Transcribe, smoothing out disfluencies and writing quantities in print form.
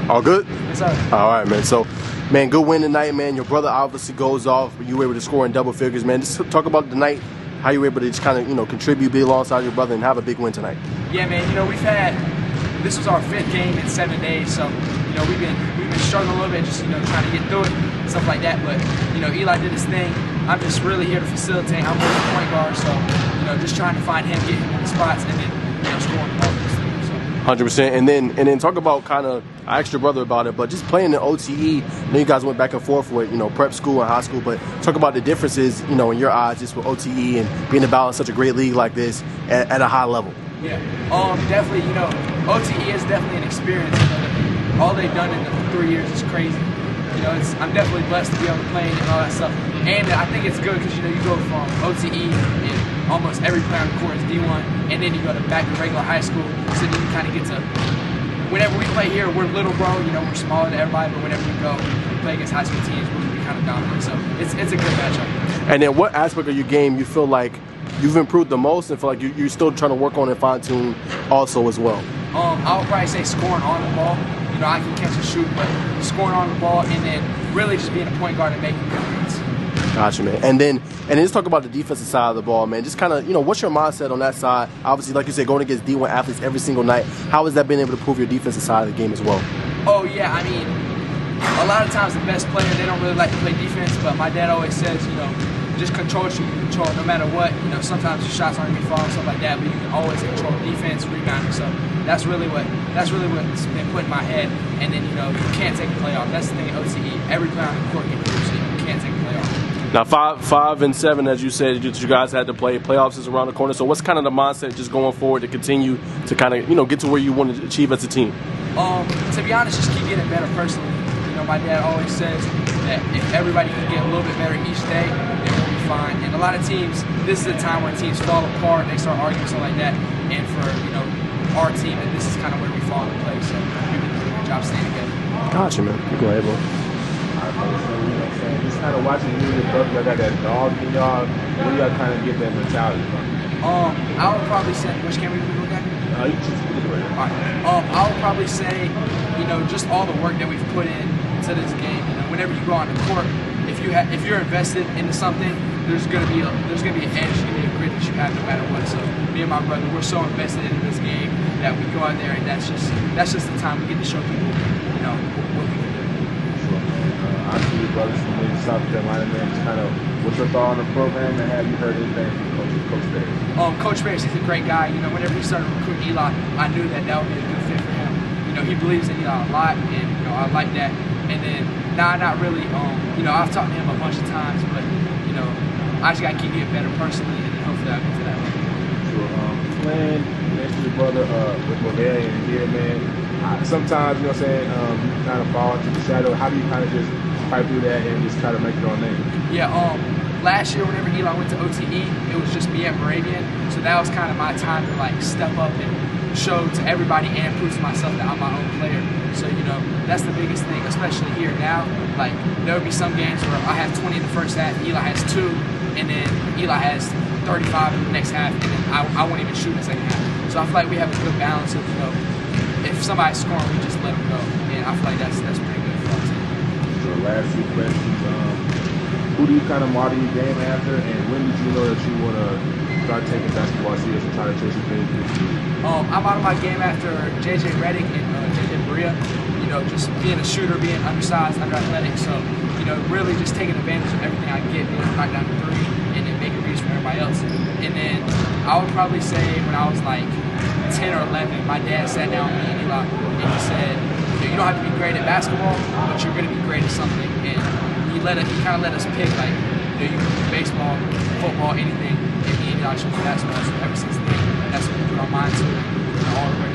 All good? Yes, sir. All right, man. So, man, good win tonight, man. Your brother obviously goes off. You were able to score in double figures, man. Just talk about the night, how you were able to just kind of, contribute, be alongside your brother, and have a big win tonight. Yeah, man. This was our 5th game in 7 days, so we've been struggling a little bit, just trying to get through it and stuff like that. But Eli did his thing. I'm just really here to facilitate. I'm more the point guard, so just trying to find him, get him in the spots, and then scoring the ball. 100%. And then talk about I asked your brother about it, but just playing in OTE. I know you guys went back and forth with prep school and high school, but talk about the differences in your eyes just with OTE and being able to balance such a great league like this at a high level. Yeah, definitely. OTE is definitely an experience. All they've done in the 3 years is crazy. I'm definitely blessed to be able to play and all that stuff. And I think it's good because you go from OTE and almost every player on the court is D1, and then you go back to regular high school. So then you kind of get to, whenever we play here, we're little bro. We're smaller than everybody, but whenever we go play against high school teams, we kind of dominate. So it's a good matchup. And then what aspect of your game you feel like you've improved the most, and feel like you're still trying to work on and fine tune also as well? I would probably say scoring on the ball. I can catch and shoot, but scoring on the ball, and then really just being a point guard and making good reads. Gotcha, man. And then let's talk about the defensive side of the ball, man. Just kind of, what's your mindset on that side? Obviously, like you said, going against D1 athletes every single night. How has that been able to prove your defensive side of the game as well? Oh, yeah. A lot of times the best player, they don't really like to play defense, but my dad always says, just control what you can control no matter what. Sometimes your shots aren't going to be falling, stuff like that, but you can always control defense, rebounding. So that's really what's been put in my head. And then, you can't take a play off. That's the thing at OTE. Every player on the court can do so you can't take a play off. Now, 5 and 7, as you said, you guys had to play. Playoffs is around the corner. So what's kind of the mindset just going forward to continue to kind of, get to where you want to achieve as a team? To be honest, just keep getting better personally. My dad always says that if everybody can get a little bit better each day, then we'll be fine. And a lot of teams, this is a time when teams fall apart, they start arguing, stuff like that. And for, our team, and this is kind of where we fall into place. So we've been doing a good job staying together. Gotcha, man. You go ahead, bro. Just kind of watching you and your brother, y'all got that dog in y'all. Where y'all kind of get that mentality from? I would probably say, which can we look at? You just look at it. All right. I would probably say, just all the work that we've put in to this game. Whenever you go on the court, if you're invested into something, there's gonna be an edge, there's gonna be a grit that you have no matter what. So me and my brother, we're so invested into this game that we go out there, and that's just the time we get to show people, what we can do. Sure. I see your brothers from maybe South Carolina, man. Just kind of, what's your thought on the program, and have you heard anything from Coach Bears? Coach Bears, he's a great guy. Whenever he started recruiting Eli, I knew that would be a good fit for him. He believes in Eli a lot, and I like that. And then, not really. I've talked to him a bunch of times, but I just gotta keep getting better personally, and then hopefully I'll get to that level. Sure. Playing next to your brother with Bavarian here, man. Sometimes, you kind of fall into the shadow. How do you kind of just fight through that and just try to make your own name? Yeah. Last year, whenever Eli went to OTE, it was just me at Moravian, so that was kind of my time to step up and show to everybody and prove to myself that I'm my own player. So, that's the biggest thing, especially here now. There will be some games where I have 20 in the first half, Eli has 2, and then Eli has 35 in the next half, and then I won't even shoot in the second half. So I feel like we have a good balance of, if somebody's scoring, we just let them go. And I feel like that's pretty good for us. So last 2 questions. Who do you kind of model your game after, and when did you know that you want to start taking basketball serious and try to chase your dreams? I model my game after J.J. Redick and J.J. Berea. Just being a shooter, being undersized, under-athletic. So, really just taking advantage of everything I get, being able to knock down the 3, and then making reads for everybody else. And then I would probably say when I was 10 or 11, my dad sat down with me and Eli, and he said, you don't have to be great at basketball, but you're going to be great at something. And he kind of let us pick, you can do baseball, football, anything. And me and Eli chose basketball. So ever since then, that's what we put our minds to, all the way